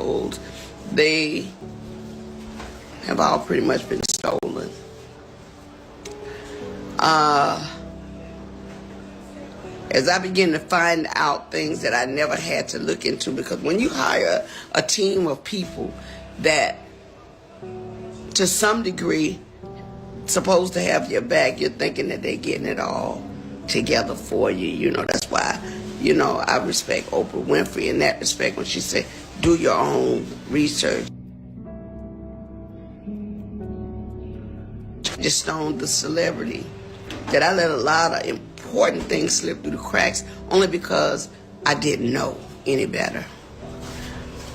vehicles, they have all pretty much been stolen. As I begin to find out things that I never had to look into, because when you hire a team of people that to some degree supposed to have your back, you're thinking that they're getting it all together for you. That's why, I respect Oprah Winfrey in that respect when she said, do your own research. Just Stone, the celebrity, that I let a lot of important things slip through the cracks only because I didn't know any better.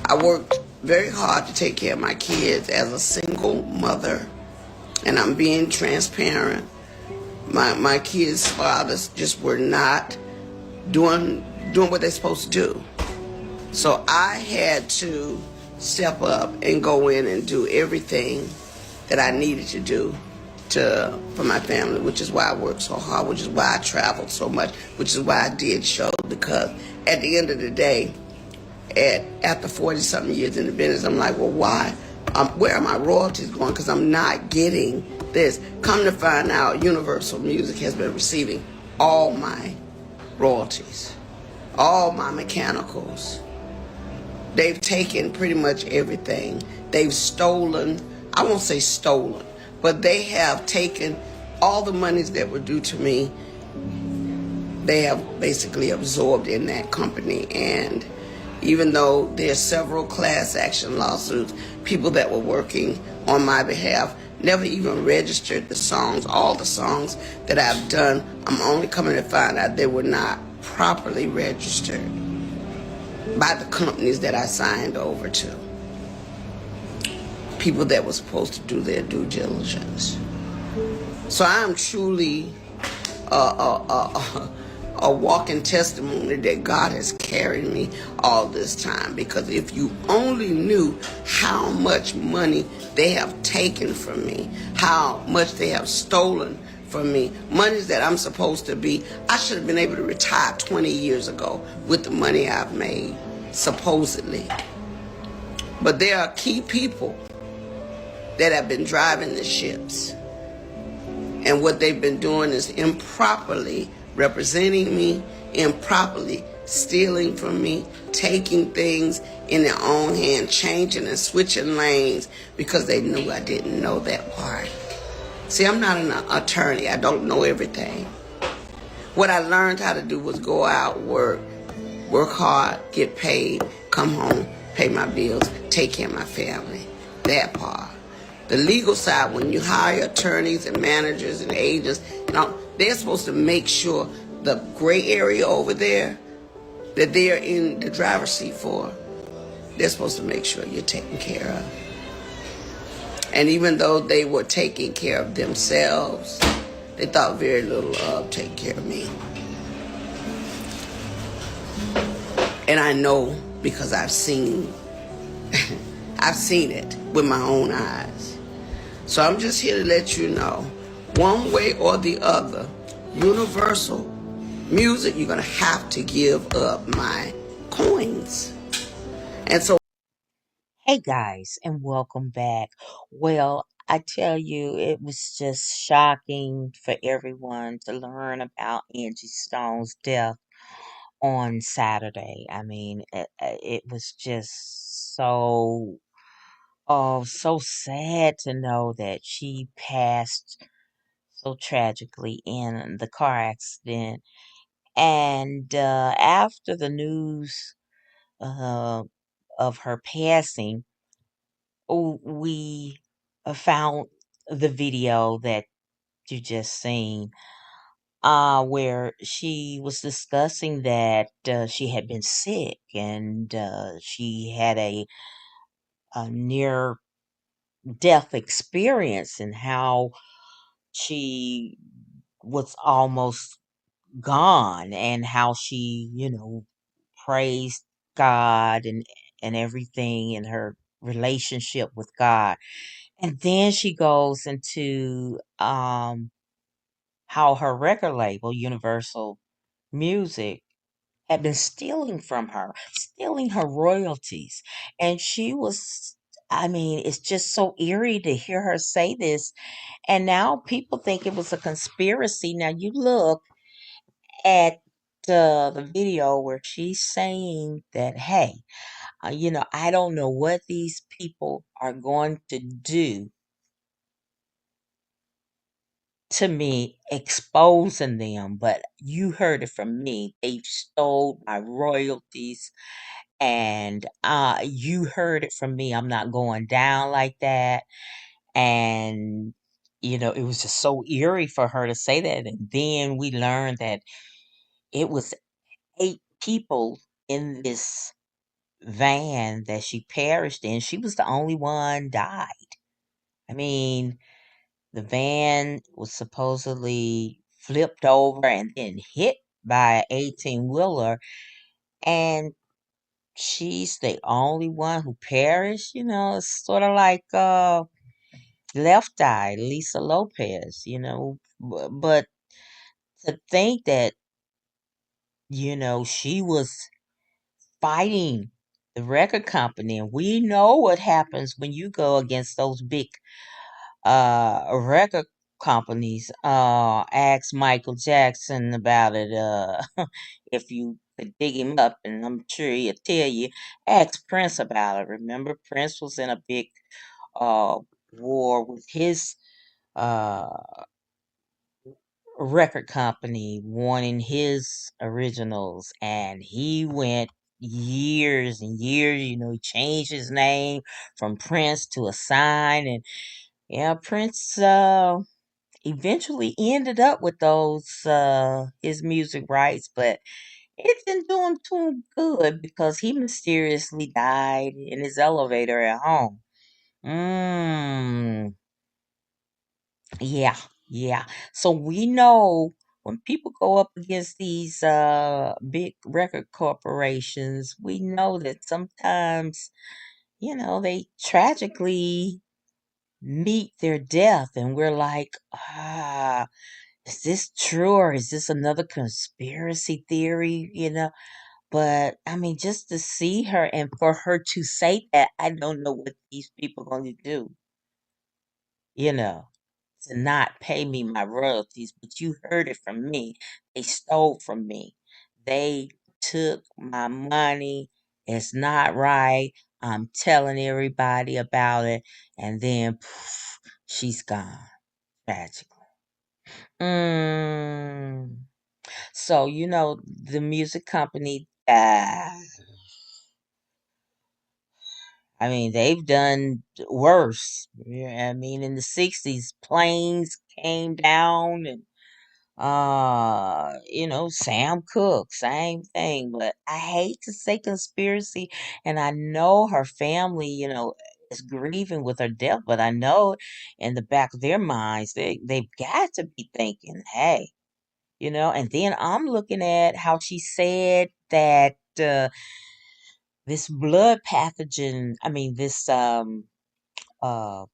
I worked very hard to take care of my kids as a single mother, and I'm being transparent. My kids' fathers just were not doing what they're supposed to do. So I had to step up and go in and do everything that I needed to do for my family, which is why I worked so hard, which is why I traveled so much, which is why I did shows, because at the end of the day, after 40-something years in the business, I'm like, well, why? Where are my royalties going? Because I'm not getting this. Come to find out, Universal Music has been receiving all my royalties, all my mechanicals. They've taken pretty much everything. They've stolen, I won't say stolen, but they have taken all the monies that were due to me. They have basically absorbed in that company. And even though there's several class action lawsuits, people that were working on my behalf never even registered the songs. All the songs that I've done, I'm only coming to find out they were not properly registered by the companies that I signed over to. People that were supposed to do their due diligence. So I'm truly a walking testimony that God has carried me all this time. Because if you only knew how much money they have taken from me, how much they have stolen from me, monies that I'm supposed to be, I should have been able to retire 20 years ago with the money I've made, supposedly. But there are key people that have been driving the ships. And what they've been doing is improperly representing me, improperly stealing from me, taking things in their own hand, changing and switching lanes because they knew I didn't know that part. See, I'm not an attorney. I don't know everything. What I learned how to do was go out, work hard, get paid, come home, pay my bills, take care of my family. That part. The legal side, when you hire attorneys and managers and agents, they're supposed to make sure the gray area over there that they're in the driver's seat for, they're supposed to make sure you're taken care of. And even though they were taking care of themselves, they thought very little of taking care of me. And I know because I've seen it with my own eyes. So I'm just here to let you know, one way or the other, Universal Music, you're going to have to give up my coins. And so, Hey guys, and welcome back. Well, I tell you, it was just shocking for everyone to learn about Angie Stone's death on Saturday. I mean, it was just so sad to know that she passed so tragically in the car accident. And after the news uh, of her passing, we found the video that you just seen, where she was discussing that she had been sick and she had a near death experience and how she was almost gone and how she, praised God and everything in her relationship with God. And then she goes into how her record label, Universal Music, had been stealing from her, stealing her royalties. And she was, I mean, it's just so eerie to hear her say this. And now people think it was a conspiracy. Now you look at the video where she's saying that, hey, I don't know what these people are going to do to me, exposing them, but you heard it from me. They stole my royalties, and you heard it from me. I'm not going down like that. And it was just so eerie for her to say that. And then we learned that it was 8 people in this van that she perished in. She was the only one died. I mean, the van was supposedly flipped over and then hit by an 18 wheeler, and she's the only one who perished. It's sort of like Left Eye, Lisa Lopez, But to think that, she was fighting the record company, and we know what happens when you go against those big record companies. Ask Michael Jackson about it. If you could dig him up, and I'm sure he'll tell you. Ask Prince about it. Remember, Prince was in a big uh war with his uh record company wanting his originals, and he went years and years. He changed his name from Prince to a sign, and yeah, Prince eventually ended up with those his music rights, but it didn't do him too good because he mysteriously died in his elevator at home. Mm, yeah, yeah. So we know when people go up against these big record corporations, we know that sometimes, they tragically meet their death, and we're like, is this true, or is this another conspiracy theory? But I mean, just to see her and for her to say that, I don't know what these people are going to do, you know, to not pay me my royalties. But you heard it from me. They stole from me. They took my money. It's not right. I'm telling everybody about it. And then poof, she's gone tragically. Mm. So, the music company, I mean, they've done worse. Yeah, I mean, in the 60s, planes came down, and, Sam Cooke, same thing. But I hate to say conspiracy, and I know her family, is grieving with her death, but I know in the back of their minds, they've got to be thinking, hey, and then I'm looking at how she said that this blood pathogen, I mean uh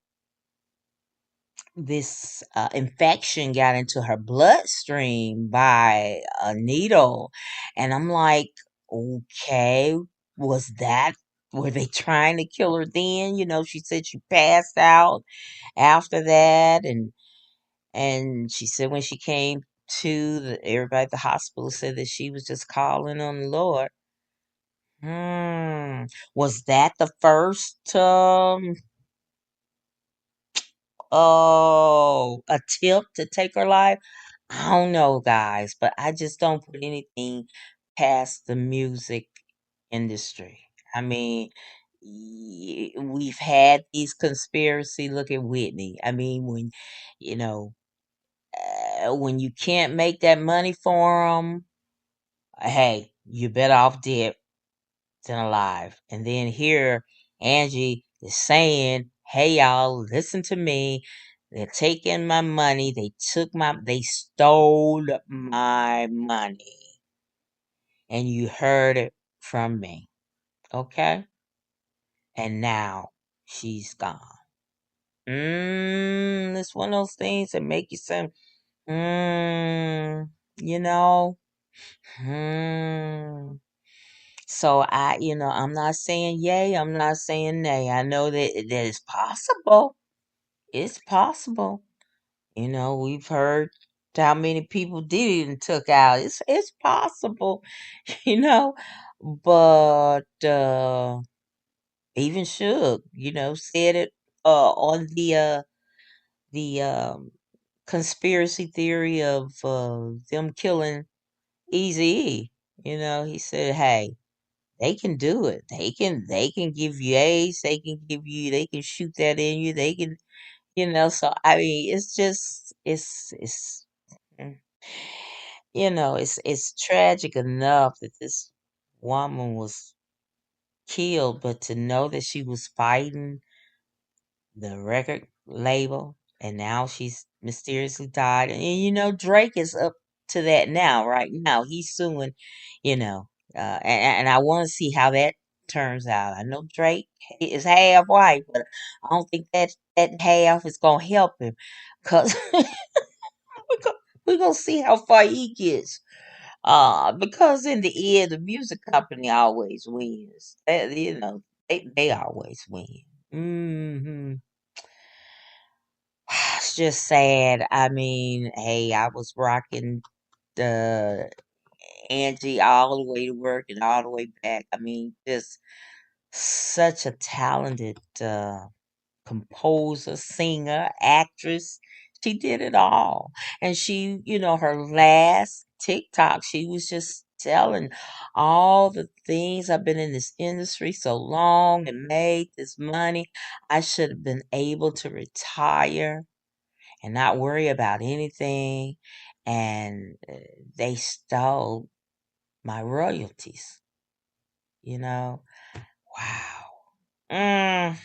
this infection got into her bloodstream by a needle, and I'm like, okay, was that were they trying to kill her then? She said she passed out after that, and she said when she came to, everybody at the hospital said that she was just calling on the Lord. Was that the first attempt to take her life? I don't know, guys, but I just don't put anything past the music industry. I mean, we've had these conspiracy. Look at Whitney. I mean, you know, when you can't make that money for them, hey, you're better off dead than alive. And then here, Angie is saying, hey, y'all, listen to me. They're taking my money. They stole my money. And you heard it from me. Okay? And now she's gone. It's one of those things that make you say, mm, you know, hmm. So I'm not saying yay, I'm not saying nay. I know that it's possible. It's possible. We've heard how many people did it and took out. It's possible, you know. But even Suge, said it on the conspiracy theory of them killing Easy. He said, "Hey, they can do it. They can give you AIDS. They can shoot that in you. They can, So I mean, it's just, mm, it's tragic enough that this woman was killed, but to know that she was fighting the record label, and now she's mysteriously died. And Drake is up to that now, right now. He's suing, and I want to see how that turns out. I know Drake is half white, but I don't think that half is gonna help him, cause we're gonna see how far he gets. Because in the end, the music company always wins. They always win. Hmm. It's just sad. I mean, hey, I was rocking the Angie all the way to work and all the way back. I mean, just such a talented composer, singer, actress. She did it all. And her last TikTok, she was just telling all the things. I've been in this industry so long and made this money. I should have been able to retire and not worry about anything. And they stole my royalties, you know? Wow. Mm,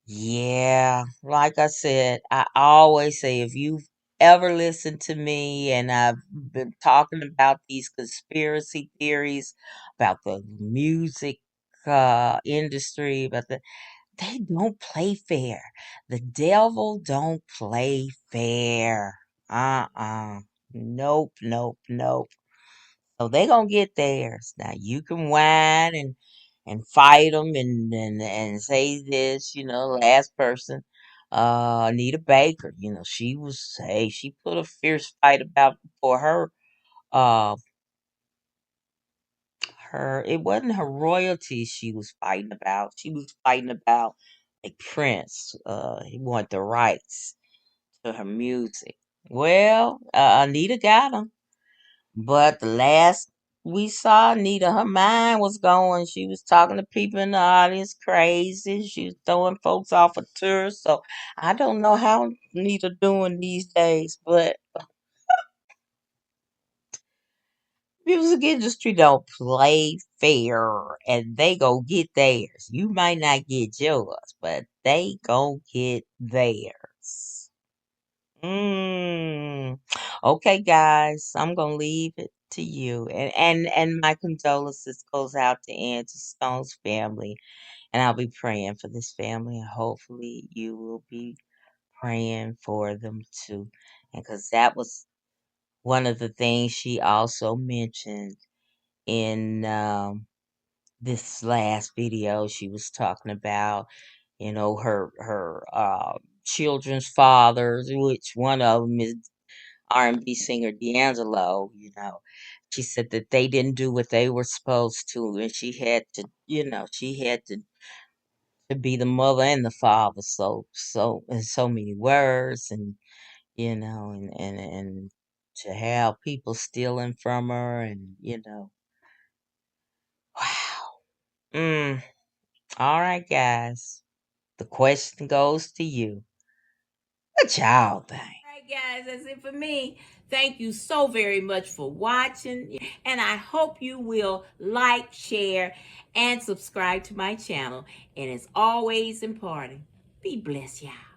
yeah. Like I said, I always say if you've ever listened to me and I've been talking about these conspiracy theories about the music industry, they don't play fair. The devil don't play fair. Uh-uh. Nope, nope, nope. So they gonna get theirs. Now you can whine and fight them and say this. Last person, Anita Baker. She put a fierce fight about for uh it wasn't her royalties she was fighting about. She was fighting about like Prince. He wanted the rights to her music. Well, Anita got him. But the last we saw Anita, her mind was going. She was talking to people in the audience crazy. She was throwing folks off a tour. So I don't know how Anita doing these days, but music industry don't play fair and they go get theirs. You might not get yours, but they go get theirs. Mm. Okay, guys, I'm gonna leave it to you. And my condolences goes out to Angie Stone's family. And I'll be praying for this family and hopefully you will be praying for them too. And because that was one of the things she also mentioned in this last video. She was talking about, her children's fathers, which one of them is R&B singer D'Angelo. She said that they didn't do what they were supposed to, and she had to be the mother and the father. So in so many words, and and to have people stealing from her, and wow. Mm. All right, guys. The question goes to you. What y'all think? All right, guys, that's it for me. Thank you so very much for watching. And I hope you will like, share, and subscribe to my channel. And as always important, be blessed, y'all.